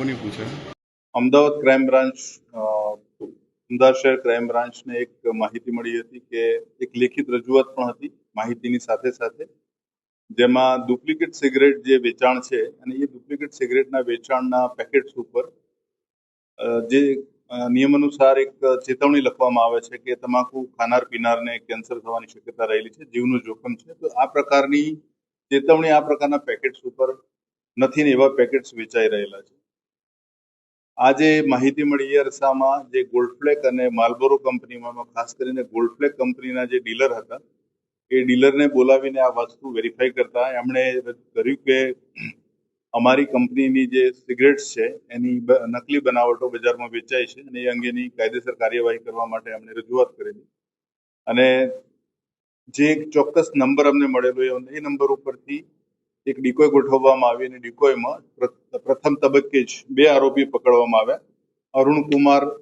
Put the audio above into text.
કોની પૂછે? Ahmedabad crime branch Ahmedabad શહેર ક્રાઇમ બ્રાન્ચને એક માહિતી મળી હતી કે એક લેખિત રજૂઆત પણ હતી માહિતીની સાથે સાથે, જેમાં ડુપ્લિકેટ સિગરેટ જે વેચાણ છે અને એ ડુપ્લિકેટ સિગરેટના વેચાણના પેકેટ્સ ઉપર જે નિયમ અનુસાર એક ચેતવણી લખવામાં આવે છે કે તમાકુ ખાનાર પીનારને કેન્સર થવાની શક્યતા રહેલી છે, જીવનું જોખમ છે. તો આ પ્રકારની ચેતવણી આ પ્રકારના પેકેટ્સ ઉપર નથી ને એવા પેકેટ્સ વેચાઈ રહેલા છે. આજે માહિતી મળી અરસામાં જે ગોલ્ડફ્લેક અને માલબોરો કંપનીમાં ખાસ કરીને ગોલ્ડફ્લેક કંપનીના જે ડીલર હતા એ ડીલરને બોલાવીને આ વસ્તુ વેરીફાઈ કરતા એમણે કર્યું કે અમારી કંપનીની જે સિગરેટ્સ છે એની નકલી બનાવટો બજારમાં વેચાય છે અને એ અંગેની કાયદેસર કાર્યવાહી કરવા માટે એમણે રજૂઆત કરેલી. અને જે એક ચોક્કસ નંબર અમને મળેલો એ નંબર ઉપરથી એક ડિકોય ગોઠવવામાં આવી અને ડિકોયમાં પ્રથમ તબક્કે જ 2 આરોપી પકડવામાં આવ્યા. અરુણ કુમાર